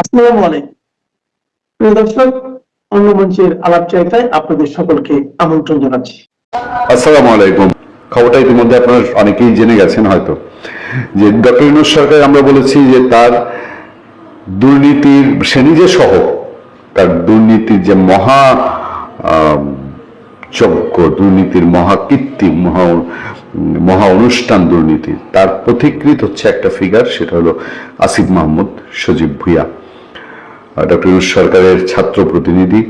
আসসালামু আলাইকুম প্রিয় দর্শক, অন্য মঞ্চের আলাপচারিতায় আপনাদের সকলকে আমন্ত্রণ জানাচ্ছি। আসসালামু আলাইকুম। খবরটা ইতিমধ্যে আপনারা অনেকেই জেনে গেছেন হয়তো, যে ডক্টর ইউনূস সরকার, আমরা বলেছি যে তার দুর্নীতির, সে নিজে সহ তার দুর্নীতির যে মহা যজ্ঞ, দুর্নীতির মহাকীর্তি, মহা অনুষ্ঠান দুর্নীতির, তার পথিকৃৎ হচ্ছে একটা ফিগার, সেটা হলো আসিফ মাহমুদ সজীব ভুঁইয়া, ডক্টর ইউনূস সরকারের ছাত্র প্রতিনিধি।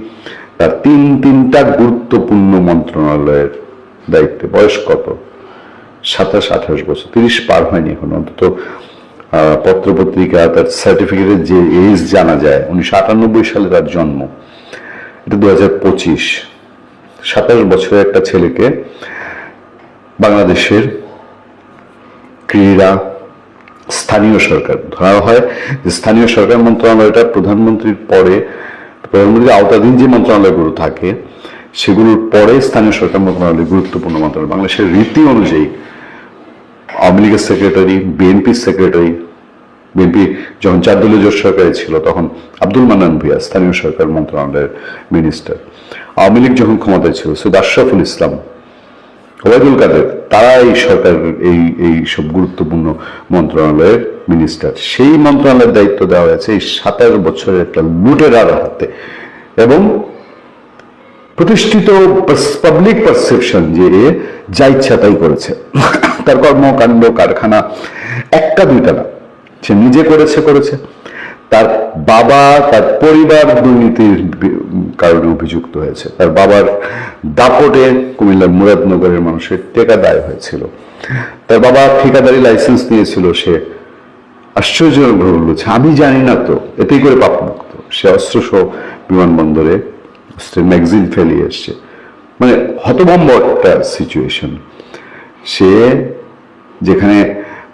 তার তিনটা গুরুত্বপূর্ণ মন্ত্রণালয়ের দায়িত্বে, বয়স কত, 27-28 বছর, 30 পার হয়নি এখন। অন্তত পত্রপত্রিকা তার সার্টিফিকেটের যে এজ জানা যায়, 1998 সালে তার জন্ম, এটা 2025। 27 বছরের একটা ছেলেকে বাংলাদেশের ক্রীড়া স্থানীয় সরকার ধরা হয়। যে স্থানীয় সরকার মন্ত্রণালয়টা প্রধানমন্ত্রীর পরে, প্রধানমন্ত্রীর আওতাধীন যে মন্ত্রণালয়গুলো থাকে সেগুলোর পরে স্থানীয় সরকার মন্ত্রণালয় গুরুত্বপূর্ণ মন্ত্রণালয়। বাংলাদেশের রীতি অনুযায়ী আওয়ামী লীগের সেক্রেটারি, বিএনপির সেক্রেটারি, বিএনপি যখন 4 দলীয় জোট সরকারে ছিল তখন আব্দুল মান্নান ভূঁইয়া স্থানীয় সরকার মন্ত্রণালয়ের মিনিস্টার। আওয়ামী লীগ যখন ক্ষমতায় ছিল সৈয়দ আশরাফুল ইসলাম, ওবায়দুল কাদের, তারা এই সরকার এই সব গুরুত্বপূর্ণ মন্ত্রণালয়ের মিনিস্টার। সেই মন্ত্রণালয়ের দায়িত্ব দেওয়া হয়েছে এই 27 বছরের একটা লুটেরার হাতে। এবং প্রতিষ্ঠিত পাবলিক পারসেপশন যে যা ইচ্ছা তাই করেছে, তার কর্মকাণ্ড কারখানা একটা দুইটা না, সে নিজে করেছে। তার বাবা, তার পরিবার দুর্নীতির কারণে অভিযুক্ত হয়েছে। তার বাবার দাপটে কুমিল্লার মুরাদনগরের মানুষের টেকা দায় হয়েছিল। তার বাবা ঠিকাদারি লাইসেন্স নিয়েছিল, সে আশ্চর্যজনকভাবে বলছে আমি জানি না তো, এতেই করে পাপমুক্ত। সে অস্ত্রসহ বিমানবন্দরে অস্ত্রের ম্যাগজিন ফেলিয়ে এসছে। মানে হতভম্ব একটা সিচুয়েশন। সে যেখানে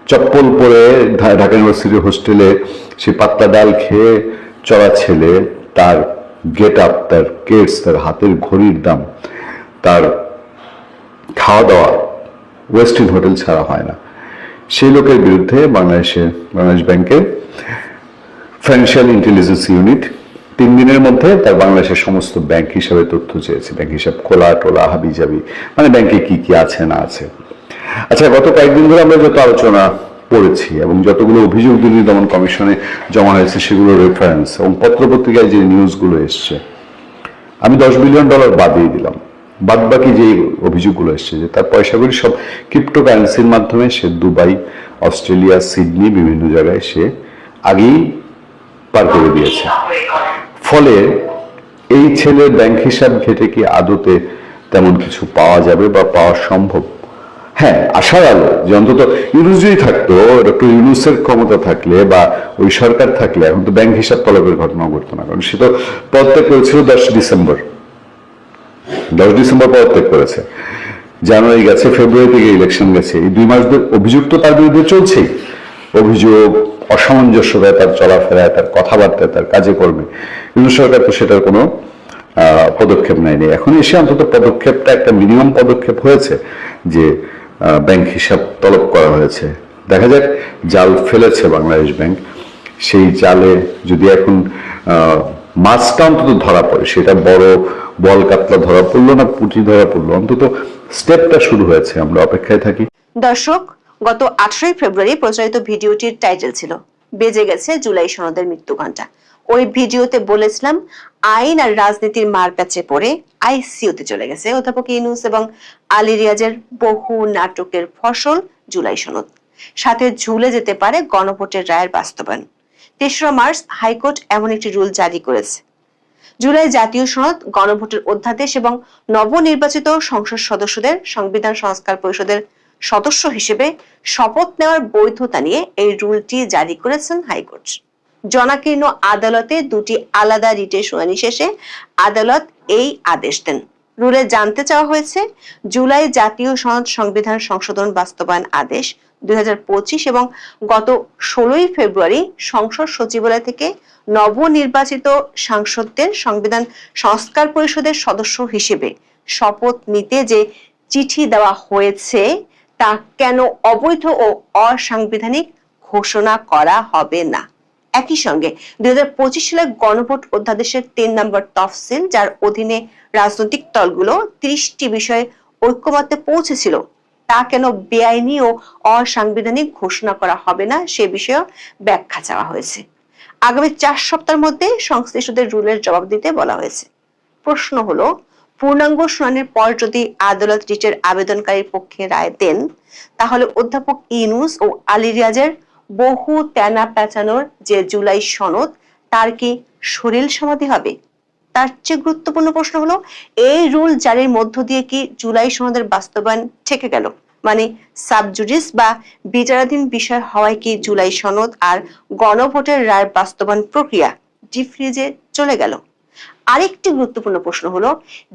চপ্পল পরে ঢাকা ইউনিভার্সিটির হোস্টেলে সে পাতলা ডাল খেয়ে চলা ছেলে, তার গেট আপ, তার কেটস, তার হাতের ঘড়ির দাম, তার খাওয়া দাওয়া ওয়েস্টিন হোটেল ছাড়া হয় না, সেই লোকের বিরুদ্ধে বাংলাদেশ ব্যাংকের ফাইন্যান্সিয়াল ইন্টেলিজেন্স ইউনিট 3 দিনের মধ্যে তার বাংলাদেশের সমস্ত ব্যাংক হিসাবে তথ্য চেয়েছে। ব্যাংক হিসাব খোলা টোলা হাবি জাবি, মানে ব্যাংকে কি কি আছে না আছে। আচ্ছা, গত কয়েকদিন ধরে আমরা যত আলোচনা পড়েছি এবং যতগুলো অভিযোগ দুর্নীতি দমন কমিশনে জমা হয়েছে সেগুলো রেফারেন্স এবং পত্রপত্রিকায় যে নিউজগুলো এসছে, আমি $10 বিলিয়ন বাদ দিয়ে দিলাম। বাদ বাকি যে অভিযোগগুলো এসছে যে তার পয়সাগুলি সব ক্রিপ্টোকারেন্সির মাধ্যমে সে দুবাই, অস্ট্রেলিয়া, সিডনি, বিভিন্ন জায়গায় সে আগেই পার করে দিয়েছে। ফলে এই ছেলের ব্যাংক হিসাব ঘেটে কি আদতে তেমন কিছু পাওয়া যাবে বা পাওয়া সম্ভব? হ্যাঁ, আশার আলো যে অন্তত ইউনূস যদি থাকতো, ডক্টর ইউনূসের ক্ষমতা থাকলে বা ওই সরকার থাকলে এখন তো ব্যাংক হিসাব তলবের ঘটনা ঘটতো না। কারণ সে তো পদত্যাগ করেছিল 10 ডিসেম্বর পদত্যাগ করেছে। জানুয়ারি গেছে, ফেব্রুয়ারি থেকে ইলেকশন গেছে, এই 2 মাস ধরে অভিযোগ তো তার বিরুদ্ধে চলছেই। অভিযোগ, অসামঞ্জস্যতায় তার চলাফেরায়, তার কথাবার্তায়, তার কাজে কর্মে। ইউনূস সরকার তো সেটার কোনো পদক্ষেপ নেয়নি। এখন এসে অন্তত পদক্ষেপটা একটা মিনিমাম পদক্ষেপ হয়েছে যে ব্যাংক হিসাব তলব করা হয়েছে। দেখা যাক, জাল ফেলেছে বাংলাদেশ ব্যাংক, সেই জালে যদি এখন মাছটা অন্তত ধরা পড়ে, সেটা বড় বল কাতলা ধরা পড়লো না পুঁটি ধরা পড়লো, অন্তত স্টেপটা শুরু হয়েছে। আমরা অপেক্ষায় থাকি। দর্শক, গত 18 ফেব্রুয়ারি প্রচারিত ভিডিওটির টাইটেল ছিল বেজে গেছে জুলাই সনদের মৃত্যু ঘণ্টা। ওই ভিডিওতে বলেছিলাম আইন আর রাজনীতির মারপ্যাচে পড়ে আইসিইউতে চলে গেছে অধ্যাপক ইউনূস এবং আলী রিয়াজের বহু নাটকের ফসল জুলাই সনদ। সাথে ঝুলে যেতে পারে গণভোটের রায়ের বাস্তবায়ন। 3রা মার্চ হাইকোর্ট এমন একটি রুল জারি করেছে। জুলাই জাতীয় সনদ, গণভোটের অধ্যাদেশ এবং নবনির্বাচিত সংসদ সদস্যদের সংবিধান সংস্কার পরিষদের সদস্য হিসেবে শপথ নেওয়ার বৈধতা নিয়ে এই রুলটি জারি করেছেন হাইকোর্ট। জনাকীর্ণ আদালতে 2টি আলাদা রিটের শুনানি শেষে আদালত এই আদেশ দেন। রুলে জানতে চাওয়া হয়েছে জুলাই জাতীয় সনদ সংবিধান সংশোধন বাস্তবায়ন আদেশ 2025 এবং গত 16 ফেব্রুয়ারি সংসদ সচিবালয় থেকে নবনির্বাচিত সাংসদদের সংবিধান সংস্কার পরিষদের সদস্য হিসেবে শপথ নিতে যে চিঠি দেওয়া হয়েছে তা কেন অবৈধ ও অসাংবিধানিক ঘোষণা করা হবে না। একই সঙ্গে 2025 সালের গণভোট অধ্যাদেশের 3 নম্বর তফসিল, যার অধীনে রাজনৈতিক দলগুলো 30টি বিষয়ে ঐক্যমত্যে পৌঁছেছিল, তা কেন বেআইনি ও অসাংবিধানিক ঘোষণা করা হবে না সে বিষয়ে ব্যাখ্যা চাওয়া হয়েছে। আগামী 4 সপ্তাহের মধ্যে সংশ্লিষ্টদের রুলের জবাব দিতে বলা হয়েছে। প্রশ্ন হলো, পূর্ণাঙ্গ শুনানির পর যদি আদালত রিটের আবেদনকারীর পক্ষে রায় দেন, তাহলে অধ্যাপক ইউনূস ও আলী রিয়াজের বহু তেনা পেঁচানোর যে জুলাই সনদ, তার কি সলিল সমাধি হবে? তার চেয়ে গুরুত্বপূর্ণ প্রশ্ন হলো, এই রুল জারির মধ্য দিয়ে কি জুলাই সনদের বাস্তবায়ন ঠেকে গেল? মানে সাবজুডিস বা বিচারাধীন বিষয় হওয়ায় কি জুলাই সনদ আর গণভোটের রায়ের বাস্তবায়ন প্রক্রিয়া ডিপ ফ্রিজে চলে গেল? আরেকটি গুরুত্বপূর্ণ প্রশ্ন হলো,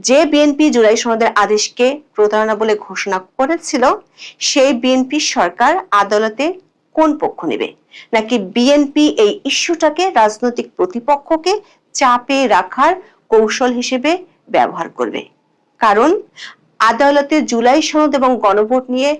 যে বিএনপি জুলাই সনদের আদেশকে প্রতারণা বলে ঘোষণা করেছিল, সেই বিএনপি সরকার আদালতে কোন পক্ষ নেবে? নাকি বিএনপি এই ইস্যুটাকে রাজনৈতিক প্রতিপক্ষকে চাপে রাখার কৌশল হিসেবে ব্যবহার করবে? কারণ আদালতে জুলাই সনদ এবং গণভোট নিয়ে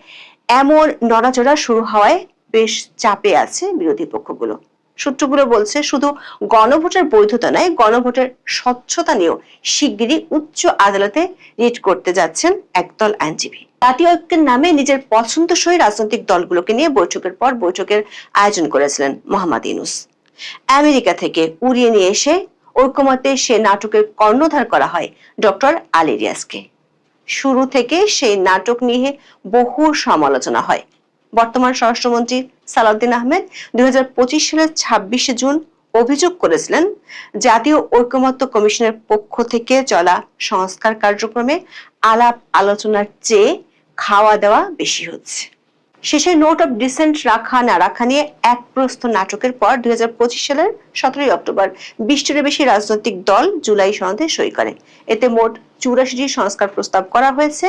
এমন নড়াচড়া শুরু হওয়ায় বেশ চাপে আছে বিরোধী পক্ষগুলো। সূত্রগুলো বলছে, শুধু গণভোটের বৈধতা নয়, গণভোটের স্বচ্ছতা নিয়েও শিগগিরই উচ্চ আদালতে রিট করতে যাচ্ছেন একদল আইনজীবী। জাতীয় ঐক্যের নামে নিজের পছন্দসই রাজনৈতিক দলগুলোকে নিয়ে বৈঠকের পর বৈঠকের আয়োজন করেছিলেন মোহাম্মদ ইউনূস। আমেরিকা থেকে উড়িয়ে নিয়ে এসে ঐক্যমত্যে সে নাটকের কর্ণধার করা হয় ডক্টর আলী রিয়াজকে। শুরু থেকে সেই নাটক নিয়ে বহু সমালোচনা হয়। বর্তমান স্বরাষ্ট্রমন্ত্রী সালাউদ্দিন আহমেদ 2025 সালের 26শে জুন অভিযোগ করেছিলেন, জাতীয় ঐকমত্য কমিশনের পক্ষ থেকে চলা সংস্কার কার্যক্রমে আলাপ আলোচনার চেয়ে খাওয়া দাওয়া বেশি হচ্ছে। শেষে নোট অফ ডিসেন্ট রাখা না রাখা নিয়ে এক প্রস্থ নাটকের পর 2025 সালের 17 অক্টোবর 20টিরও বেশি রাজনৈতিক দল জুলাই সনদে সই করে। এতে মোট 84টি সংস্কার প্রস্তাব করা হয়েছে,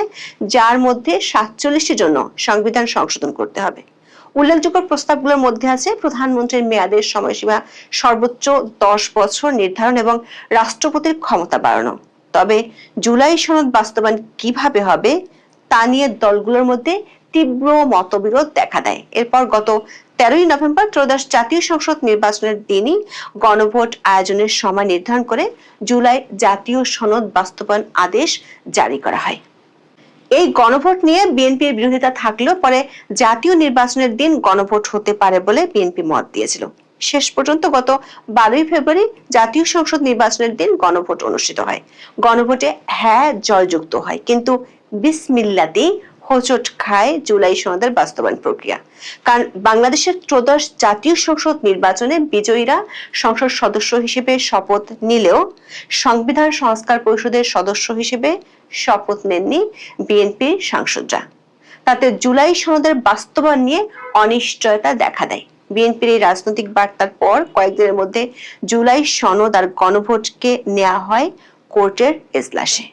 যার মধ্যে 47টির জন্য সংবিধান সংশোধন করতে হবে। উল্লেখযোগ্য প্রস্তাবগুলোর মধ্যে আছে প্রধানমন্ত্রীর মেয়াদের সময়সীমা সর্বোচ্চ 10 বছর নির্ধারণ এবং রাষ্ট্রপতির ক্ষমতা বাড়ানো। তবে জুলাই সনদ বাস্তবায়ন কিভাবে হবে তা নিয়ে দলগুলোর মধ্যে তীব্র মতবিরোধ দেখা দেয়। এরপর গত 13ই নভেম্বর ত্রয়োদশ জাতীয় সংসদ নির্বাচনের দিনই গণভোট আয়োজনের সময় নির্ধারণ করে জুলাই জাতীয় সনদ বাস্তবায়ন আদেশ জারি করা হয়। এই গণভোট নিয়ে বিএনপির বিরোধিতা থাকলেও পরে জাতীয় নির্বাচনের দিন গণভোট হতে পারে বলে বিএনপি মত দিয়েছিল। শেষ পর্যন্ত গত 12ই ফেব্রুয়ারি জাতীয় সংসদ নির্বাচনের দিন গণভোট অনুষ্ঠিত হয়। গণভোটে হ্যাঁ জয়যুক্ত হয়, কিন্তু বিসমিল্লাতেই হোঁচট খায় জুলাই সনদের বাস্তবায়ন প্রক্রিয়া। কারণ বাংলাদেশের ত্রয়োদশ জাতীয় সংসদ নির্বাচনে বিজয়ীরা সংসদ সদস্য হিসেবে শপথ নিলেও সংবিধান সংস্কার পরিষদের সদস্য হিসেবে শপথ নেননি বিএনপির সাংসদরা। তাতে জুলাই সনদের বাস্তবায়ন নিয়ে অনিশ্চয়তা দেখা দেয়। বিএনপির এই রাজনৈতিক বার্তার পর কয়েকদিনের মধ্যে জুলাই সনদ আর গণভোটকে নেওয়া হয় কোর্টের এজলাসে।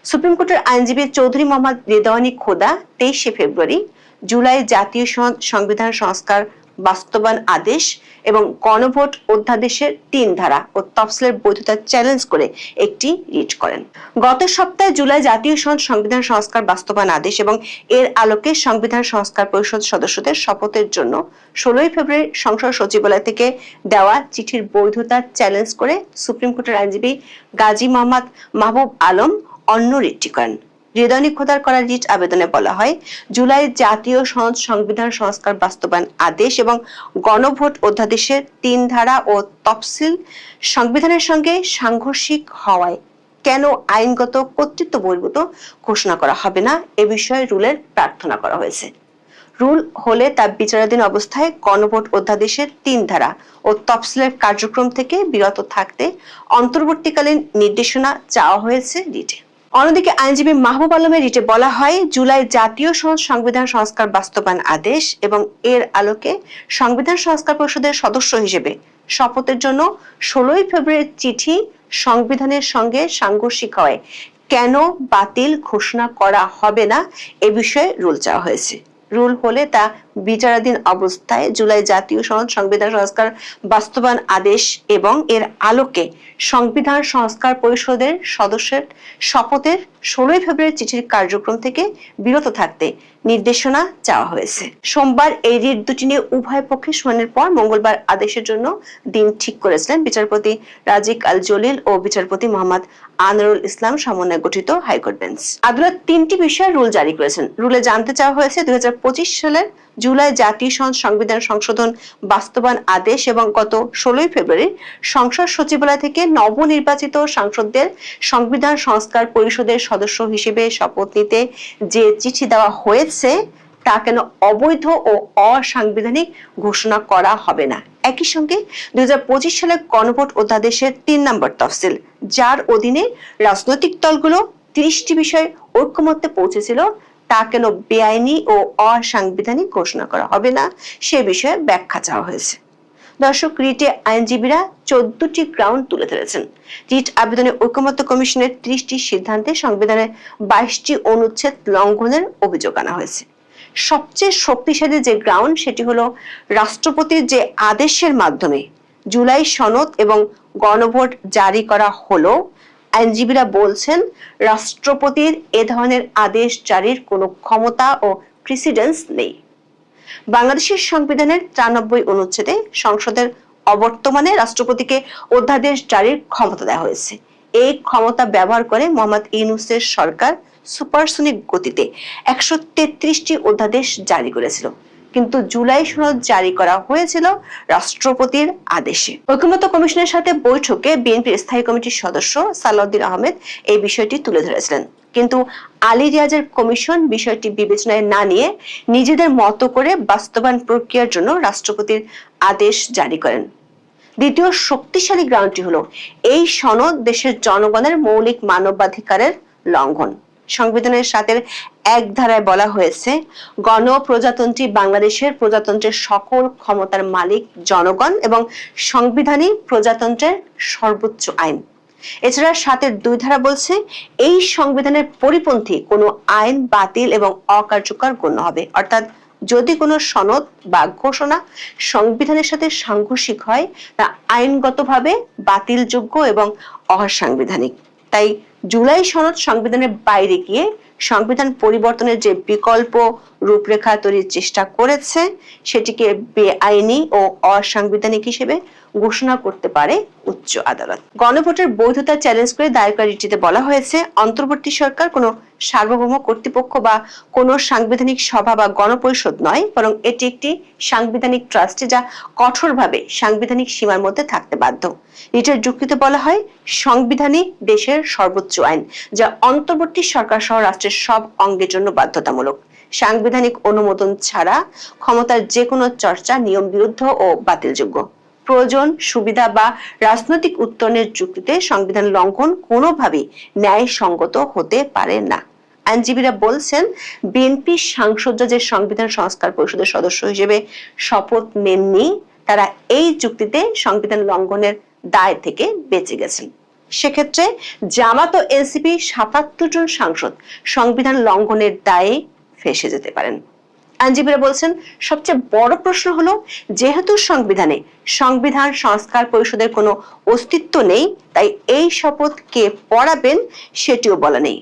সুপ্রিম কোর্টের আইনজীবী চৌধুরী মোহাম্মদ রেদওয়ানী খোদা 23শে ফেব্রুয়ারি জুলাই জাতীয় সনদ, সংবিধান সংস্কার বাস্তবায়ন আদেশ এবং গণভোট অধ্যাদেশের 3 ধারা ও তফসিলের বৈধতা চ্যালেঞ্জ করে একটি রিট করেন। গত সপ্তাহে জুলাই জাতীয় সনদ, সংবিধান সংস্কার বাস্তবায়ন আদেশ এবং এর আলোকে সংবিধান সংস্কার পরিষদ সদস্যদের শপথের জন্য 16ই ফেব্রুয়ারি সংসদ সচিবালয় থেকে দেওয়া চিঠির বৈধতা চ্যালেঞ্জ করে সুপ্রিম কোর্টের আইনজীবী গাজী মোহাম্মদ মাহবুব আলম অন্য রিটটি করেন। রেদওয়ানী খোদার করা রিট আবেদনে বলা হয়, জুলাই জাতীয় সনদ, সংবিধান সংস্কার বাস্তবায়ন আদেশ এবং গণভোট অধ্যাদেশের 3 ধারা ও তফসিল সংবিধানের সঙ্গে সাংঘর্ষিক হওয়ায় কেন আইনগত কর্তৃত্ব বহির্ভূত ঘোষণা করা হবে না এ বিষয়ে রুলের প্রার্থনা করা হয়েছে। রুল হলে তা বিচারাধীন অবস্থায় গণভোট অধ্যাদেশের 3 ধারা ও তফসিলের কার্যক্রম থেকে বিরত থাকতে অন্তর্বর্তীকালীন নির্দেশনা চাওয়া হয়েছে রিটে। অন্যদিকে আইনজীবী মাহবুব আলমের রিটে বলা হয়, জুলাই জাতীয় সনদ, সংবিধান সংস্কার বাস্তবায়ন আদেশ এবং এর আলোকে সংবিধান সংস্কার পরিষদের সদস্য হিসেবে শপথের জন্য 16ই ফেব্রুয়ারির চিঠি সংবিধানের সঙ্গে সাংঘর্ষিক হয় কেন বাতিল ঘোষণা করা হবে না এ বিষয়ে রুল চাওয়া হয়েছে। রুল হলে তা বিচারাধীন অবস্থায় জুলাই জাতীয় সনদ সংবিধান সংস্কার বাস্তবায়ন আদেশ এবং এর আলোকে সংবিধান সংস্কার পরিষদের সদস্যের শপথের 16 ফেব্রুয়ারি চিঠির কার্যক্রম থেকে বিরত থাকতে নির্দেশনা চাওয়া হয়েছে। সোমবার এই রিট দুটি নিয়ে উভয় পক্ষে শুনানির পর মঙ্গলবার আদেশের জন্য দিন ঠিক করেছিলেন বিচারপতি রাজিক আল জলিল ও বিচারপতি মোহাম্মদ আনোয়ারুল ইসলাম সমন্বয়ে গঠিত হাইকোর্ট বেঞ্চ। আদালত 3টি বিষয়ে রুল জারি করেছেন। রুলে জানতে চাওয়া হয়েছে 2025 সালের জুলাই জাতীয় সনদ সংবিধান সংশোধন বাস্তবায়ন আদেশ এবং গত 16 ফেব্রুয়ারি সংসদ সচিবালয় থেকে নবনির্বাচিত সাংসদদের সংবিধান সংস্কার পরিষদের সদস্য হিসেবে শপথ নিতে যে চিঠি দেওয়া হয়েছে তা কেন অবৈধ ও অসাংবিধানিক ঘোষণা করা হবে না। একই সঙ্গে 2025 সালের গণভোট অধ্যাদেশের 3 নম্বর তফসিল, যার অধীনে রাজনৈতিক দলগুলো 30টি বিষয়ে ঐকমত্যে পৌঁছেছিল, তা কেন বেআইনি ও অসাংবিধানিক ঘোষণা করা হবে না সে বিষয়ে ব্যাখ্যা চাওয়া হয়েছে। দর্শক, রিটে আইনজীবীরা 14টি গ্রাউন্ড তুলে ধরেছেন। রিট আবেদনে ঐকমত্য কমিশনের 30টি সিদ্ধান্তে সংবিধানের 22টি অনুচ্ছেদ লঙ্ঘনের অভিযোগ আনা হয়েছে। সবচেয়ে শক্তিশালী যে গ্রাউন্ড সেটি হলো রাষ্ট্রপতির যে আদেশের মাধ্যমে জুলাই সনদ এবং গণভোট জারি করা হলো। আইনজীবীরা বলছেন রাষ্ট্রপতির এ ধরনের আদেশ জারির কোনো ক্ষমতা ও প্রেসিডেন্স নেই। বাংলাদেশের সংবিধানের 93 অনুচ্ছেদে সংসদের অবর্তমানে রাষ্ট্রপতিকে অধ্যাদেশ জারির ক্ষমতা দেওয়া হয়েছে। এই ক্ষমতা ব্যবহার করে মোহাম্মদ ইউনূসের সরকার সুপারসনিক গতিতে 133টি অধ্যাদেশ জারি করেছিল, কিন্তু জুলাই সনদ জারি করা হয়েছিল রাষ্ট্রপতির আদেশে। ঐকমত্য কমিশনের সাথে বৈঠকে বিএনপির স্থায়ী কমিটির সদস্য সালাউদ্দিন আহমেদ এই বিষয়টি তুলে ধরেছিলেন, কিন্তু আলী রিয়াজের কমিশন বিষয়টি বিবেচনায় না নিয়ে নিজেদের মতো করে বাস্তবায়ন প্রক্রিয়ার জন্য রাষ্ট্রপতির আদেশ জারি করেন। দ্বিতীয় শক্তিশালী গ্রাউন্ডটি হলো এই সনদ দেশের জনগণের মৌলিক মানবাধিকারের লঙ্ঘন। সংবিধানের 7-1 ধারায় বলা হয়েছে, গণপ্রজাতন্ত্রী বাংলাদেশের প্রজাতন্ত্রের সকল ক্ষমতার মালিক জনগণ এবং সংবিধানিক প্রজাতন্ত্রের সর্বোচ্চ আইন। এছাড়া 7-2 ধারা বলছে, এই সংবিধানের পরিপন্থী কোনো আইন বাতিল এবং অকার্যকর গণ্য হবে। অর্থাৎ যদি কোনো সনদ বা ঘোষণা সংবিধানের সাথে সাংঘর্ষিক হয় তা আইনগতভাবে বাতিলযোগ্য এবং অসাংবিধানিক। তাই জুলাই সনদ সংবিধানের বাইরে গিয়ে সংবিধান পরিবর্তনের যে বিকল্প রূপরেখা তৈরির চেষ্টা করেছে সেটিকে বেআইনি ও অসাংবিধানিক হিসেবে ঘোষণা করতে পারে উচ্চ আদালত। গণভোটের বৈধতা চ্যালেঞ্জ করে দায়ের করা রিটটিতে বলা হয়েছে, অন্তর্বর্তী সরকার কোনো সার্বভৌম কর্তৃপক্ষ বা কোনো সাংবিধানিক সভা বা গণপরিষদ নয়, বরং এটি একটি সাংবিধানিক ট্রাস্টি যা কঠোরভাবে সাংবিধানিক সীমার মধ্যে থাকতে বাধ্য। রিটের যুক্তিতে বলা হয়, সংবিধানই দেশের সর্বোচ্চ আইন, যা অন্তর্বর্তী সরকার সহ রাষ্ট্রের সব অঙ্গের জন্য বাধ্যতামূলক। সাংবিধানিক অনুমোদন ছাড়া ক্ষমতার যে কোনো চর্চা নিয়ম বিরুদ্ধ ও বাতিলযোগ্য। প্রয়োজন, সুবিধা বা রাজনৈতিক উত্তরণের যুক্তিতে সংবিধান লঙ্ঘন কোনোভাবেই ন্যায়সঙ্গত হতে পারে না। আইনজীবীরা বলছেন, বিএনপি সাংসদরা যে সংবিধান সংস্কার পরিষদের সদস্য হিসেবে শপথ নেননি, তারা এই যুক্তিতে সংবিধান লঙ্ঘনের দায় থেকে বেঁচে গেছেন। সেক্ষেত্রে জামাত ও এনসিপি 77 জন সাংসদ সংবিধান লঙ্ঘনের দায়ে ফেঁসে যেতে পারেন। আইনজীবীরা বলছেন, সবচেয়ে বড় প্রশ্ন হলো, যেহেতু সংবিধানে সংবিধান সংস্কার পরিষদের কোনো অস্তিত্ব নেই, তাই এই শপথ কে পড়াবেন সেটিও বলা নেই।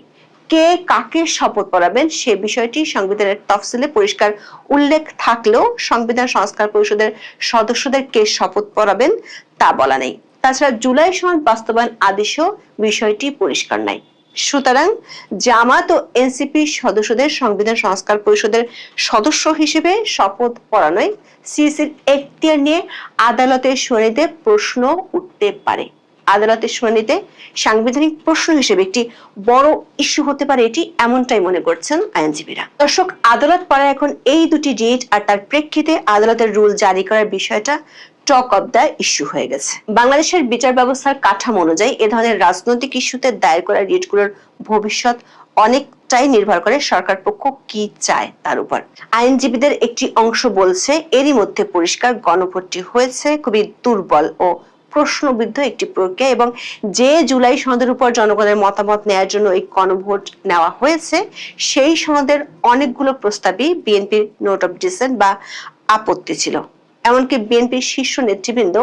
কে কাকে শপথ পড়াবেন সে বিষয়টি সংবিধানের তফসিলে পরিষ্কার উল্লেখ থাকলেও সংবিধান সংস্কার পরিষদের সদস্যদের কে শপথ পড়াবেন তা বলা নেই। তাছাড়া জুলাই সনদ বাস্তবায়ন আদেশেও বিষয়টি পরিষ্কার নাই। সুতরাং জামাত ও এনসিপি সদস্যদের সংবিধান সংস্কার পরিষদের সদস্য হিসেবে শপথ পড়ানোয় সিইসির এখতিয়ার নিয়ে আদালতের শুনানিতে প্রশ্ন উঠতে পারে। আদালতের শুনানিতে সাংবিধানিক প্রশ্ন হিসেবে একটি বড় ইস্যু হতে পারে এটি, এমনটাই মনে করছেন আইনজীবীরা। দর্শক, আদালত পাড়ায় এখন এই দুটি রিট আর তার প্রেক্ষিতে আদালতের রুল জারি করার বিষয়টা টক অব দ্য ইস্যু হয়ে গেছে। বাংলাদেশের বিচার ব্যবস্থার কাঠামো অনুযায়ী এ ধরনের রাজনৈতিক ইস্যুতে দায়ের করা রিটগুলোর ভবিষ্যৎ অনেকটাই নির্ভর করে সরকার পক্ষ কি চায় তার উপর। আইনজীবীদের একটি অংশ বলছে, এরই মধ্যে পরিষ্কার গণভোটটি হয়েছে খুবই দুর্বল ও প্রশ্নবিদ্ধ একটি প্রক্রিয়া এবং যে জুলাই সনদের উপর জনগণের মতামত নেওয়ার জন্য এই গণভোট নেওয়া হয়েছে সেই সনদের অনেকগুলো প্রস্তাবই বিএনপির নোট অফ ডিসেন্ট বা আপত্তি ছিল। এমনকি বিএনপির শীর্ষ নেতৃবৃন্দ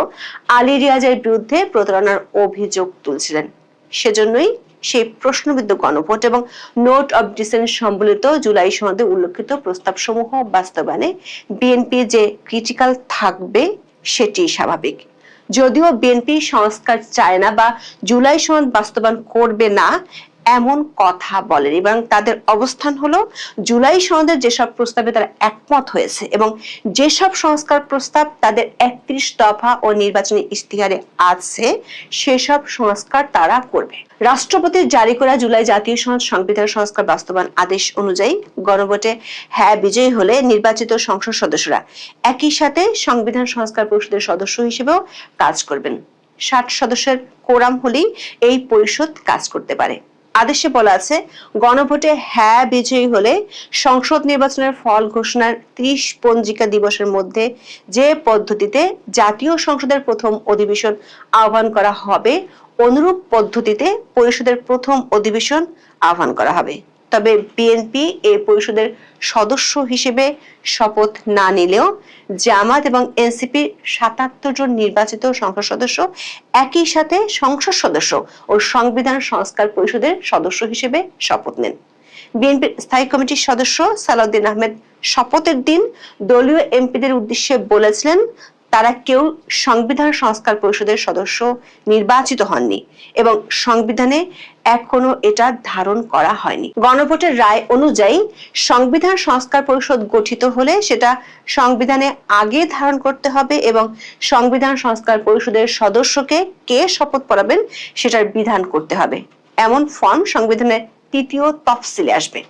আলী রিয়াজের বিরুদ্ধে প্রতারণার অভিযোগ তুলছিলেন। সেজন্যই সেই প্রশ্নবিদ্ধ গণভোট এবং নোট অব ডিসেন্ট সম্বলিত জুলাই সনদে উল্লেখিত প্রস্তাবসমূহ বাস্তবায়নে বিএনপি যে ক্রিটিক্যাল থাকবে সেটি স্বাভাবিক। যদিও বিএনপি সংস্কার চায় না বা জুলাই সনদ বাস্তবায়ন করবে না এমন কথা বলেন এবং তাদের অবস্থান হলো জুলাই সনদের যেসব প্রস্তাবে তারা একমত হয়েছে এবং যেসব সংস্কার প্রস্তাব তাদের 31 দফা ও নির্বাচনী ইশতেহারে আছে সেসব সংস্কার তারা করবে। রাষ্ট্রপতির জারি করা জুলাই জাতীয় সনদ সংবিধান সংস্কার বাস্তবায়ন আদেশ অনুযায়ী গণভোটে হ্যাঁ বিজয়ী হলে নির্বাচিত সংসদ সদস্যরা একই সাথে সংবিধান সংস্কার পরিষদের সদস্য হিসেবেও কাজ করবেন। 60 সদস্যের কোরাম হলেই এই পরিষদ কাজ করতে পারে। আদেশে বলা আছে, গণভোটে হ্যাঁ বিজয়ী হলে সংসদ নির্বাচনের ফল ঘোষণার 30 পঞ্জিকা দিবসের মধ্যে যে পদ্ধতিতে জাতীয় সংসদের প্রথম অধিবেশন আহ্বান করা হবে অনুরূপ পদ্ধতিতে পরিষদের প্রথম অধিবেশন আহ্বান করা হবে। তবে বিএনপি এই পরিষদের সদস্য হিসেবে শপথ না নিলেও জামাত এবং এনসিপি 77 জন নির্বাচিত সংসদ সদস্য একই সাথে সংসদ সদস্য ও সংবিধান সংস্কার পরিষদের সদস্য হিসেবে শপথ নেন। বিএনপির স্থায়ী কমিটির সদস্য সালাউদ্দিন আহমেদ শপথের দিন দলীয় এমপিদের উদ্দেশ্যে বলেছিলেন তারা কেউ সংবিধান সংস্কার পরিষদের সদস্য নির্বাচিত হননি এবং সংবিধানে এখনো এটা ধারণ করা হয়নি। গণভোটের রায় অনুযায়ী সংবিধান সংস্কার পরিষদ গঠিত হলে সেটা সংবিধানে আগে ধারণ করতে হবে এবং সংবিধান সংস্কার পরিষদের সদস্যকে কে শপথ পড়াবেন সেটার বিধান করতে হবে। এমন ফর্ম সংবিধানের 3য় তফসিলে আসবে।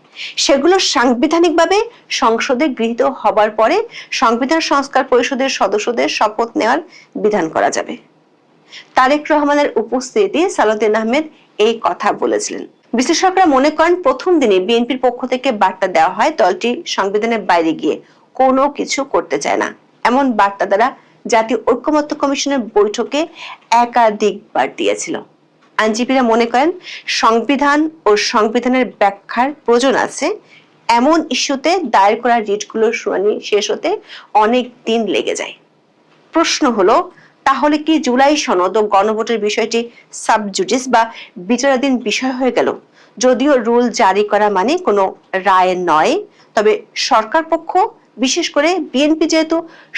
সেগুলো সাংবিধানিকভাবে সংসদে গৃহীত হবার পরে সংবিধান সংস্কার পরিষদের সদস্যদের শপথ নেওয়ার বিধান করা যাবে। তারেক রহমানের উপস্থিতিতে সালাউদ্দিন আহমেদ এই কথা বলেছিলেন। বিশ্লেষকরা মনে করেন প্রথম দিনে বিএনপির পক্ষ থেকে বার্তা দেওয়া হয় দলটি সংবিধানের বাইরে গিয়ে কোনো কিছু করতে চায় না। এমন বার্তা দ্বারা জাতীয় ঐকমত্য কমিশনের বৈঠকে একাধিকবার দিয়েছিল। আইনজীবীরা মনে করেন সংবিধান ও সংবিধানের ব্যাখ্যার প্রয়োজন আছে এমন ইস্যুতে দায়ের করা রিটগুলোর শুনানি শেষ হতে অনেক দিন লেগে যায়। প্রশ্ন হলো তাহলে কি জুলাই সনদ ও গণভোটের বিষয়টি সাবজুডিস বা বিচারাধীন বিষয় হয়ে গেল? যদিও রুল জারি করা মানে কোনো রায় নয়, তবে সরকার পক্ষ বিশেষ করে বিএনপি যেহেতু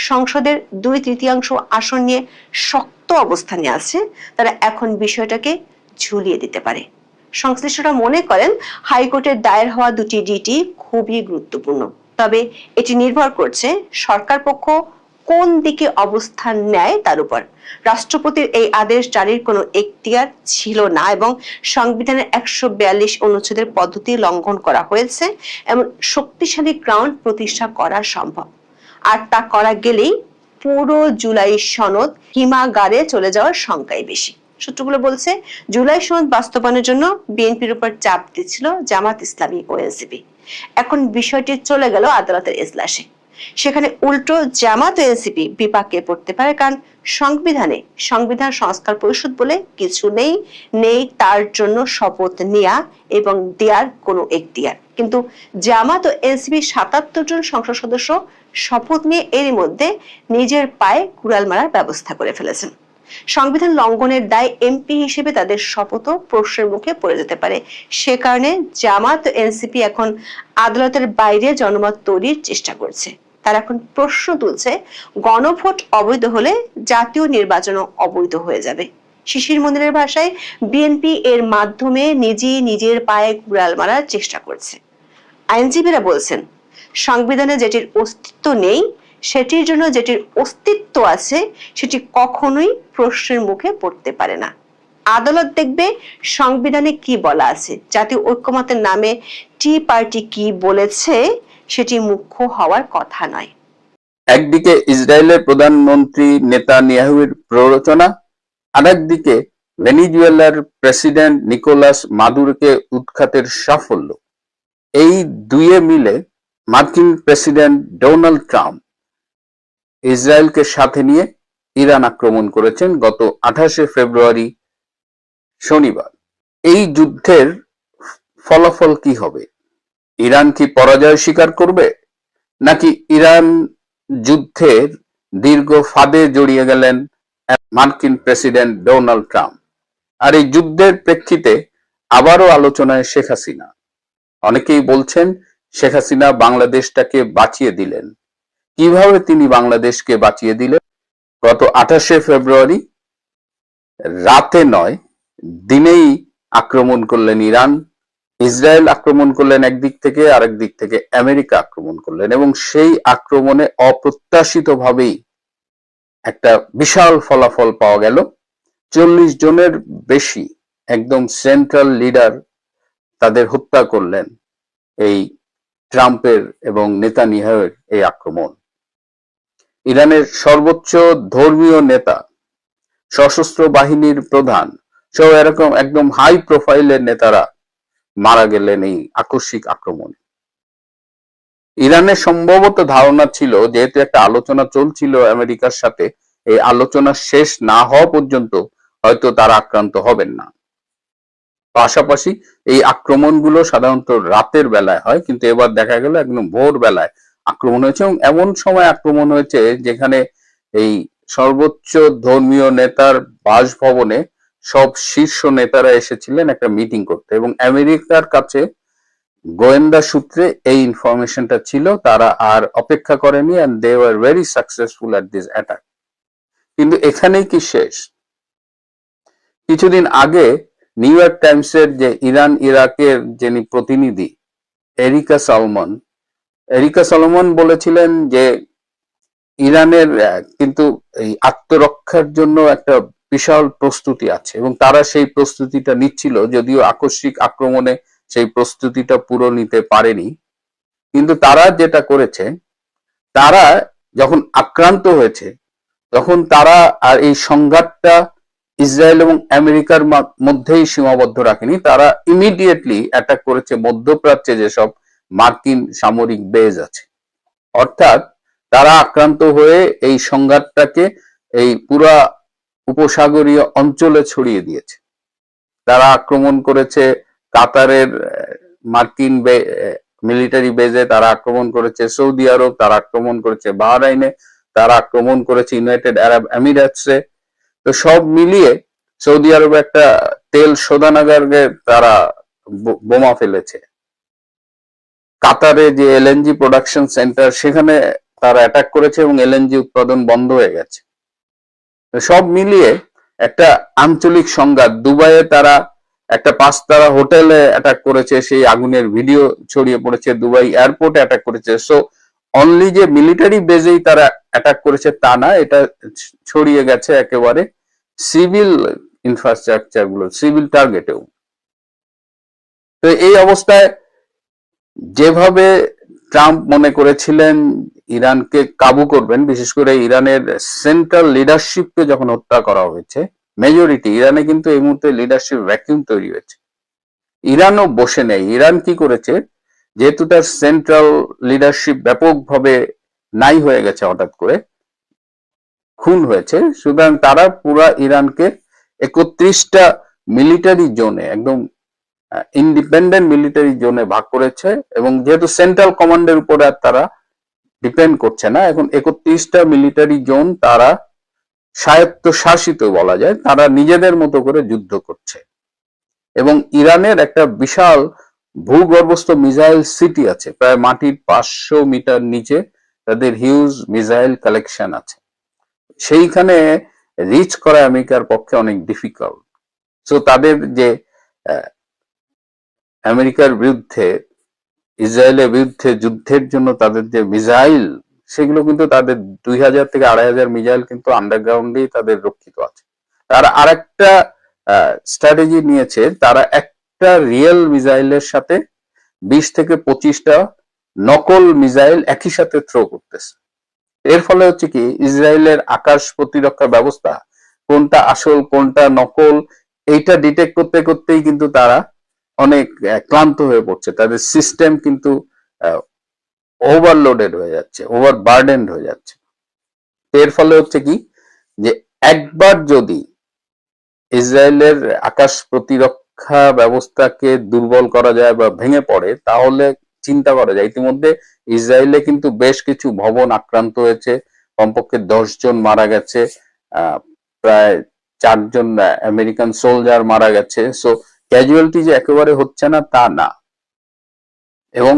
সংসদের 2/3 আসন নিয়ে শক্ত অবস্থানে আছে তারা এখন বিষয়টাকে ঝুলিয়ে দিতে পারে। সংশ্লিষ্টরা মনে করেন হাইকোর্টের দায়ের হওয়া 2টি রিটই খুবই গুরুত্বপূর্ণ, তবে এটি নির্ভর করছে সরকার পক্ষ কোন দিকে অবস্থান নেয় তার উপর। রাষ্ট্রপতির এই আদেশ জারির কোনো এখতিয়ার ছিল না এবং সংবিধানের 142 অনুচ্ছেদের পদ্ধতি লঙ্ঘন করা হয়েছে এমন শক্তিশালী গ্রাউন্ড প্রতিষ্ঠা করা সম্ভব। আর তা করা গেলেই পুরো জুলাই সনদ হিমাগারে চলে যাওয়ার শঙ্কাই বেশি। সূত্রগুলো বলছে জুলাই সনদ বাস্তবায়নের জন্য বিএনপির উপর চাপ দিচ্ছিল জামাত ইসলামী ও এনসিপি। এখন বিষয়টি চলে গেল আদালতের এজলাসে। সেখানে উল্টো জামাত ও এনসিপি বিপাকে পড়তে পারে, কারণ সংবিধান সংস্কার পরিষদ বলে কিছু নেই তার জন্য শপথ নেয়া এবং দেয়ার কোনো এখতিয়ার। কিন্তু জামাত ও এনসিপি 77 জন সংসদ সদস্য শপথ নিয়ে এরই মধ্যে নিজের পায়ে কুড়াল মারার ব্যবস্থা করে ফেলেছেন। সংবিধান লঙ্ঘনের দায় এমপি হিসেবে তাদের শপথও প্রশ্নের মুখে পড়ে যেতে পারে। সে কারণে জামাত ও এনসিপি এখন আদালতের বাইরে জনমত তৈরির চেষ্টা করছে। তারা এখন প্রশ্ন তুলছে গণভোট অবৈধ হলে জাতীয় নির্বাচনও অবৈধ হয়ে যাবে। শিশির মন্দিরের ভাষায় বিএনপি এর মাধ্যমে নিজের পায়ে কুড়াল মারার চেষ্টা করছে। আইনজীবীরা বলছেন সংবিধানে যেটির অস্তিত্ব নেই সেটির জন্য যেটির অস্তিত্ব আছে সেটি কখনোই প্রশ্নের মুখে পড়তে পারে না। আদালত দেখবে সংবিধানে কি বলা আছে, জাতীয় ঐক্যমত্যের নামে টি পার্টি কি বলেছে সেটি মুখ্য হওয়ার কথা নয়। একদিকে ইসরায়েলের প্রধানমন্ত্রী নেতানিয়াহুর প্ররোচনা, আরেকদিকে ভেনেজুয়েলার প্রেসিডেন্ট নিকোলাস মাদুরোকে উৎখাতের সাফল্য। এই দুয়ে মিলে মার্কিন প্রেসিডেন্ট ডোনাল্ড ট্রাম্প ইসরায়েলকে সাথে নিয়ে ইরান আক্রমণ করেছেন গত 28শে ফেব্রুয়ারি শনিবার। এই যুদ্ধের ফলাফল কি হবে? ইরান কি পরাজয় স্বীকার করবে, নাকি ইরান যুদ্ধের দীর্ঘ ফাঁদে জড়িয়ে গেলেন মার্কিন প্রেসিডেন্ট ডোনাল্ড ট্রাম্প? আর এই যুদ্ধের প্রেক্ষিতে আবারও আলোচনায় শেখ হাসিনা। অনেকেই বলছেন শেখ হাসিনা বাংলাদেশটাকে বাঁচিয়ে দিলেন। কিভাবে তিনি বাংলাদেশকে বাঁচিয়ে দিলেন? গত 28শে ফেব্রুয়ারি রাতে নয়, দিনেই আক্রমণ করলেন ইরান। ইসরায়েল আক্রমণ করলেন একদিক থেকে, আরেক দিক থেকে আমেরিকা আক্রমণ করলেন, এবং সেই আক্রমণে অপ্রত্যাশিতভাবেই একটা বিশাল ফলাফল পাওয়া গেল। 40 জনের বেশি একদম সেন্ট্রাল লিডার তাদের হত্যা করলেন এই ট্রাম্পের এবং নেতানিয়াহুর এই আক্রমণ। ইরানের সর্বোচ্চ ধর্মীয় নেতা, সশস্ত্র বাহিনীর প্রধান সহ এরকম একদম হাই প্রোফাইলের নেতারা মারা গেলেন এই আকস্মিক আক্রমণে। ইরানের সম্ভবত ধারণা ছিল, যেহেতু একটা আলোচনা চলছিল আমেরিকার সাথে, এই আলোচনা শেষ না হওয়া পর্যন্ত হয়তো তারা আক্রান্ত হবেন না। পাশাপাশি এই আক্রমণগুলো সাধারণত রাতের বেলায় হয়, কিন্তু এবার দেখা গেল একদম ভোর বেলায় আক্রমণ হয়েছে, এবং এমন সময় আক্রমণ হয়েছে যেখানে এই সর্বোচ্চ ধর্মীয় নেতার বাসভবনে সব শীর্ষ নেতারা এসেছিলেন একটা মিটিং করতে, এবং আমেরিকার কাছে গোয়েন্দা সূত্রে এই ইনফরমেশনটা ছিল। তারা আর অপেক্ষা করেনি, and they were very successful at this attack. কিন্তু এখানেই কি শেষ? কিছুদিন আগে নিউ ইয়র্ক টাইমসের যে ইরান ইরাকের যিনি প্রতিনিধি এরিকা সলোমন বলেছিলেন যে ইরানের কিন্তু এই আত্মরক্ষার জন্য একটা বিশাল প্রস্তুতি আছে, এবং তারা সেই প্রস্তুতিটা নিচ্ছিল, যদিও আকস্মিক আক্রমণে সেই প্রস্তুতিটা পুরো নিতে পারেনি। কিন্তু তারা যেটা করেছে, তারা যখন আক্রান্ত হয়েছে তখন তারা আর এই সংঘাতটা ইসরায়েল এবং আমেরিকার মধ্যেই সীমাবদ্ধ রাখেনি। তারা ইমিডিয়েটলি অ্যাটাক করেছে মধ্যপ্রাচ্যে যেসব মার্কিন সামরিক বেজ আছে। অর্থাৎ তারা আক্রান্ত হয়ে এই সংঘাতটাকে এই পুরা উপসাগরীয় অঞ্চলে ছড়িয়ে দিয়েছে। তারা আক্রমণ করেছে কাতারের মার্কিন মিলিটারি বেজে, তারা আক্রমণ করেছে সৌদি আরব, তারা আক্রমণ করেছে বাহরাইনে, তারা আক্রমণ করেছে ইউনাইটেড আরব এমিরেটসে। তো সব মিলিয়ে সৌদি আরবে একটা তেল শোধনাগারে তারা বোমা ফেলেছে। কাতারে যে এলএনজি প্রোডাকশন সেন্টার, সেখানে তারা অ্যাটাক করেছে এবং এলএনজি উৎপাদন বন্ধ হয়ে গেছে। সব মিলিয়ে একটা আঞ্চলিক সংঘাত। দুবাইয়ে তারা একটা 5 তারা হোটেলে অ্যাটাক করেছে, সেই আগুনের ভিডিও ছড়িয়ে পড়েছে। দুবাই এয়ারপোর্টে অ্যাটাক করেছে। সো অনলি যে মিলিটারি বেজেই তারা অ্যাটাক করেছে তা না, এটা ছড়িয়ে গেছে একেবারে সিভিল ইনফ্রাস্ট্রাকচার গুলো, সিভিল টার্গেটেও। তো এই অবস্থায় যেভাবে ট্রাম্প মনে করেছিলেন ইরানকে কাবু করবেন, বিশেষ করে ইরানের সেন্ট্রাল লিডারশিপকে যখন হত্যা করা হয়েছে, মেজরিটি ইরানে কিন্তু এই মুহূর্তে লিডারশিপ ভ্যাকুয়াম তৈরি হয়েছে। ইরানও বসে নেই। ইরান কি করেছে, যেহেতু তার সেন্ট্রাল লিডারশিপ ব্যাপকভাবে নাই হয়ে গেছে, হঠাৎ করে খুন হয়েছে, সুতরাং তারা পুরা ইরানকে 31টা মিলিটারি জোনে, একদম ইন্ডিপেন্ডেন্ট মিলিটারি জোনে ভাগ করেছে, এবং যেহেতু সেন্ট্রাল কমান্ডের উপরে আর তারা ডিপেন্ড করছে না, এখন 31টা মিলিটারি জোন তারা স্বায়ত্তশাসিত বলা যায়। তারা নিজেদের মতো করে যুদ্ধ করছে, এবং ইরানের একটা বিশাল ভূগর্ভস্থ মিসাইল সিটি আছে, প্রায় মাটির 500 মিটার নিচে তাদের হিউজ মিসাইল কালেকশন আছে। সেইখানে রিচ করা আমেরিকার পক্ষে অনেক ডিফিকাল্ট। সো তাদের যে আমেরিকার বিরুদ্ধে, ইসরায়েলের বিরুদ্ধে যুদ্ধের জন্য তাদের যে মিসাইল, সেগুলো কিন্তু তাদের 2000 থেকে 2500 মিসাইল কিন্তু আন্ডারগ্রাউন্ডেই তাদের রক্ষিত আছে। তারা আরেকটা স্ট্র্যাটেজি নিয়েছে, তারা একটা রিয়েল মিসাইলের সাথে 20 থেকে 25টা নকল মিসাইল একই সাথে থ্রো করতেছে। এর ফলে হচ্ছে কি, ইসরায়েলের আকাশ প্রতিরক্ষা ব্যবস্থা কোনটা আসল কোনটা নকল এইটা ডিটেক্ট করতে করতেই কিন্তু তারা অনেক ক্লান্ত হয়ে পড়ছে। তাদের সিস্টেম কিন্তু ওভারলোডেড হয়ে যাচ্ছে, ওভারবার্ডেন্ড হয়ে যাচ্ছে। এর ফলে হচ্ছে কি, যে একবার যদি ইসরায়েলের আকাশ প্রতিরক্ষা ব্যবস্থাকে দুর্বল করা যায় বা ভেঙে পড়ে, তাহলে চিন্তা করা যায় ইতিমধ্যে ইসরায়েলে কিন্তু বেশ কিছু ভবন আক্রান্ত হয়েছে, কমপক্ষে 10 জন মারা গেছে, প্রায় 4 জন আমেরিকান সোলজার মারা গেছে। সো ক্যাজুয়ালিটি যে একেবারে হচ্ছে না তা না। এবং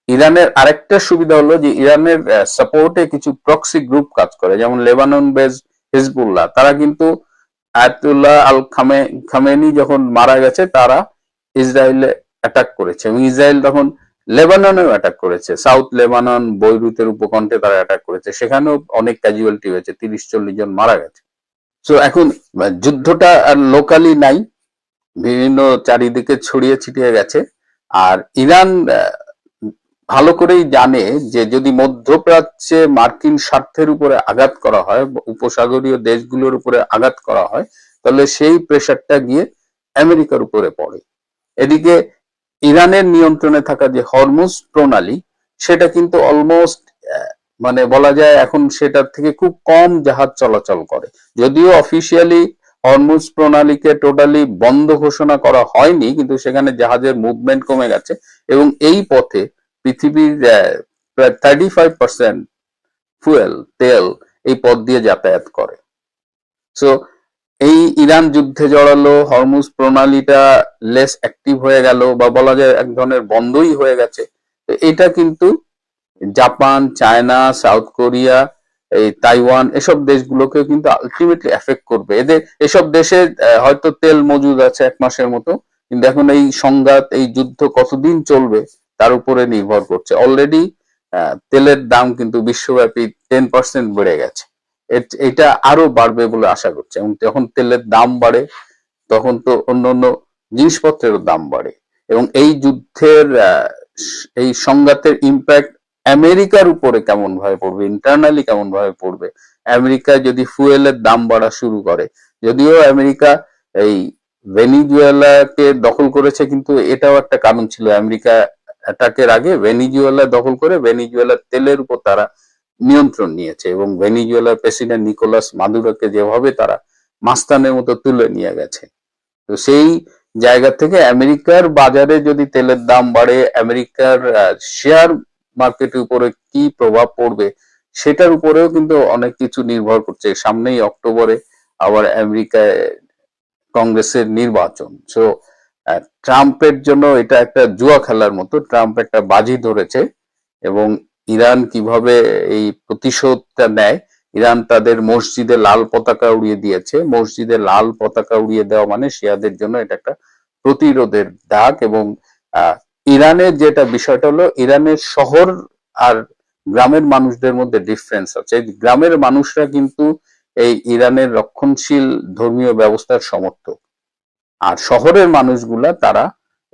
ইরানের আরেকটা সুবিধা হলো যে ইরানের সাপোর্টে কিছু প্রক্সি গ্রুপ কাজ করে, যেমন লেবানন বেজ হিজবুল্লাহ, তারা কিন্তু আয়াতুল্লাহ আল খামেনি যখন মারা গেছে তারা ইসরায়েলে অ্যাটাক করেছে, এবং ইসরায়েল তখন লেবাননেও অ্যাটাক করেছে, সাউথ লেবানন বৈরুতের উপকণ্ঠে তারা অ্যাটাক করেছে, সেখানেও অনেক ক্যাজুয়ালিটি হয়েছে, 30-40 জন মারা গেছে। তো এখন যুদ্ধটা আর লোকালি নাই, বিভিন্ন চারিদিকে ছড়িয়ে ছিটিয়ে গেছে। আর ইরান ভালো করেই জানে যে যদি মধ্যপ্রাচ্যে মার্কিন স্বার্থের উপরে আঘাত করা হয়, উপসাগরীয় দেশগুলোর উপরে আঘাত করা হয়, তাহলে সেই প্রেশারটা গিয়ে আমেরিকার উপরে পড়ে। এদিকে ইরানের নিয়ন্ত্রণে থাকা যে হরমুজ প্রণালী, সেটা কিন্তু অলমোস্ট মানে বলা যায় এখন সেটার থেকে খুব কম জাহাজ চলাচল করে। যদিও অফিসিয়ালি হরমুজ প্রণালীকে টোটালি বন্ধ ঘোষণা করা হয়নি, কিন্তু সেখানে জাহাজের মুভমেন্ট কমে গেছে, এবং এই পথে পৃথিবীর প্রায় 35% ফুয়েল তেল এই পথ দিয়ে যাতায়াত করে। সো এই ইরান যুদ্ধে জড়ালো, হরমুজ প্রণালীটা লেস অ্যাক্টিভ হয়ে গেল, বা বলা যায় এক ধরনের বন্ধই হয়ে গেছে। তো এটা কিন্তু জাপান, চায়না, সাউথ কোরিয়া, এই তাইওয়ান, এসব দেশগুলোকে কিন্তু আলটিমেটলি এফেক্ট করবে। এদের এসব দেশে হয়তো তেল মজুদ আছে 1 মাসের মতো, কিন্তু এখন এই সংঘাত, এই যুদ্ধ কতদিন চলবে তার উপরে নির্ভর করছে। অলরেডি তেলের দাম কিন্তু বিশ্বব্যাপী 10% বেড়ে গেছে, এটা আরো বাড়বে বলে আশা করছে। এবং যখন তেলের দাম বাড়ে তখন তো অন্যান্য জিনিসপত্রেরও দাম বাড়ে, এবং এই যুদ্ধের এই সংঘাতের ইম্প্যাক্ট আমেরিকার উপরে কেমন ভাবে পড়বে, ইন্টারনালি কেমন ভাবে পড়বে। আমেরিকা যদি ফুয়েলের দাম বাড়া শুরু করে, যদিও আমেরিকা এই ভেনিজুয়েলাকে দখল করেছে, কিন্তু এটাও একটা কারণ ছিল, আমেরিকা অ্যাটাকের আগে ভেনিজুয়েলা দখল করে ভেনিজুয়েলার তেলের উপর তারা নিয়ন্ত্রণ নিয়েছে, এবং ভেনিজুয়েলার প্রেসিডেন্ট নিকোলাস মাদুরোকে যেভাবে তারা মাস্তানের মতো তুলে নিয়ে গেছে। তো সেই জায়গা থেকে আমেরিকার বাজারে যদি তেলের দাম বাড়ে, আমেরিকার শেয়ার মার্কেটের উপরে কি প্রভাব পড়বে সেটার উপরেও কিন্তু অনেক কিছু নির্ভর করছে। সামনেই অক্টোবরে আবার আমেরিকায় কংগ্রেসের নির্বাচন। সো ট্রাম্পের জন্য এটা একটা জুয়া খেলার মতো, ট্রাম্প একটা বাজি ধরেছে, এবং ইরান কিভাবে এই প্রতিশোধটা নেয়। ইরান তাদের মসজিদে লাল পতাকা উড়িয়ে দিয়েছে, মসজিদে লাল পতাকা উড়িয়ে দেওয়া মানে শিয়াদের জন্য এটা একটা প্রতিরোধের ডাক। এবং ইরানের যেটা বিষয়টা হলো, ইরানের শহর আর গ্রামের মানুষদের মধ্যে ডিফারেন্স আছে। গ্রামের মানুষরা কিন্তু এই ইরানের রক্ষণশীল ধর্মীয় ব্যবস্থার সমর্থক, আর শহরের মানুষগুলা তারা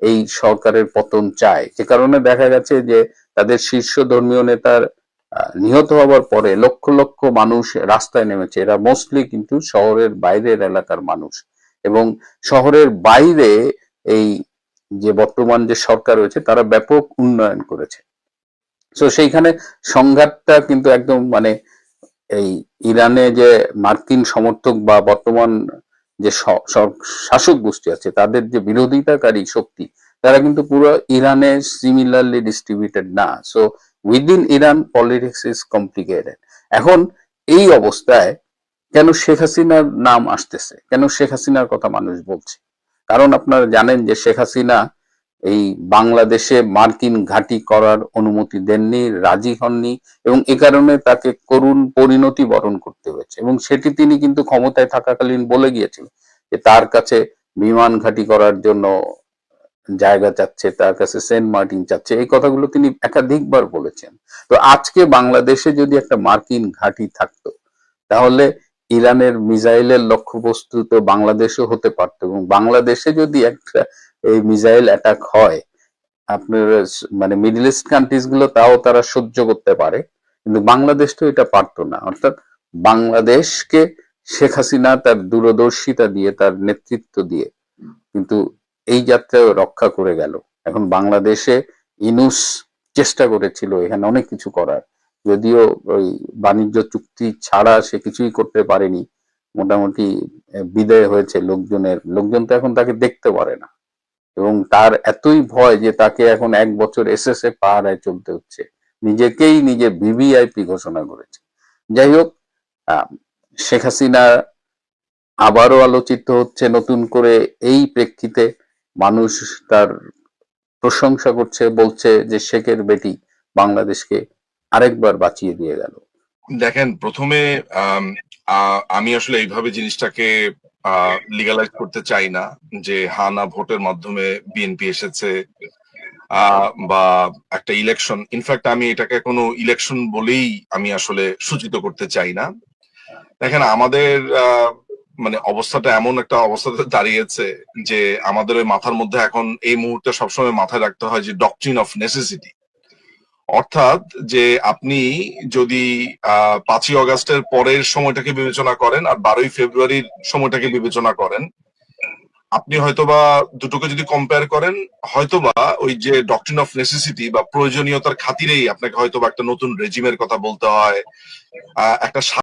এই সরকারের পতন চায়। যে কারণে দেখা গেছে যে তাদের শীর্ষ ধর্মীয় নেতার নিহত হওয়ার পরে লক্ষ লক্ষ মানুষ রাস্তায় নেমেছে। এরা মোস্টলি কিন্তু শহরের বাইরের এলাকার মানুষ, এবং শহরের বাইরে এই যে বর্তমান যে সরকার রয়েছে তারা ব্যাপক উন্নয়ন করেছে। তো সেইখানে সংঘাতটা কিন্তু একদম মানে এই ইরানে যে মার্কিন সমর্থক বা বর্তমান যে শাসক গোষ্ঠী আছে তাদের যে বিরোধিতাকারী শক্তি, তারা কিন্তু পুরো ইরানে সিমিলারলি ডিস্ট্রিবিউটেড না। So within Iran politics is complicated. এখন এই অবস্থায় কেন শেখ হাসিনার নাম আসতেছে, কেন শেখ হাসিনার কথা মানুষ বলছে? কারণ আপনারা জানেন যে শেখ হাসিনা এই বাংলাদেশে মার্কিন ঘাঁটি করার অনুমতি দেননি, রাজি হননি, এবং এ কারণে তাকে করুণ পরিণতি বরণ করতে হয়েছে। এবং সেটি তিনি কিন্তু ক্ষমতায় থাকাকালীন বলে গিয়েছিলেন যে তার কাছে বিমান ঘাঁটি করার জন্য জায়গা চাচ্ছে, তার কাছে সেন্ট মার্টিন চাচ্ছে, এই কথাগুলো তিনি একাধিকবার বলেছেন। তো আজকে বাংলাদেশে যদি একটা মার্কিন ঘাঁটি থাকতো, তাহলে ইরানের মিসাইলের লক্ষ্যবস্তু তো বাংলাদেশও হতে পারত, এবং বাংলাদেশে যদি একটা এই মিসাইল অ্যাটাক হয়, আপনার মানে মিডল ইস্ট কান্ট্রিজ গুলো তাও তারা সহ্য করতে পারে, কিন্তু বাংলাদেশ তো এটা পারতো না। অর্থাৎ বাংলাদেশকে শেখ হাসিনা তার দূরদর্শিতা দিয়ে, তার নেতৃত্ব দিয়ে কিন্তু এই যাত্রায় রক্ষা করে গেল। এখন বাংলাদেশে ইনুস চেষ্টা করেছিল এখানে অনেক কিছু করার, যদিও ওই বাণিজ্য চুক্তি ছাড়া সে কিছুই করতে পারেনি। মোটামুটি বিদায় হয়েছে লোকজন তো এখন তাকে দেখতে পারে না, এবং তার এতই ভয় যে তাকে এখন 1 বছর এসএসএ পাহারায় চলতে হচ্ছে, নিজেকেই নিজে ভিভিআইপি ঘোষণা করেছে। যাই হোক, শেখ হাসিনা আবারও আলোচিত হচ্ছে নতুন করে, এই প্রেক্ষিতে মানুষ তার প্রশংসা করছে, বলছে যে শেখের বেটি বাংলাদেশকে আরেকবার বাঁচিয়ে দিয়ে গেল। দেখেন, প্রথমে আমি আসলে এইভাবে জিনিসটাকে লিগালাইজ করতে চাই না যে হা না ভোটের মাধ্যমে বিএনপি এসেছে বা একটা ইলেকশন। ইনফ্যাক্ট আমি এটাকে কোনো ইলেকশন বলেই আমি আসলে সূচিত করতে চাই না। দেখেন, আমাদের মানে অবস্থাটা এমন একটা অবস্থাতে দাঁড়িয়েছে যে আমাদের ওই মাথার মধ্যে এখন এই মুহূর্তে সবসময় মাথায় রাখতে হয় যে ডকট্রিন অফ নেসেসিটি। অর্থাৎ যে আপনি যদি 5ই অগাস্টের পরের সময়টাকে বিবেচনা করেন আর 12ই ফেব্রুয়ারির সময়টাকে বিবেচনা করেন, আপনি হয়তোবা দুটোকে যদি কম্পেয়ার করেন, হয়তোবা ওই যে ডকট্রিন অফ নেসেসিটি বা প্রয়োজনীয়তার খাতিরেই আপনাকে হয়তোবা একটা নতুন রেজিমের কথা বলতে হয়, একটা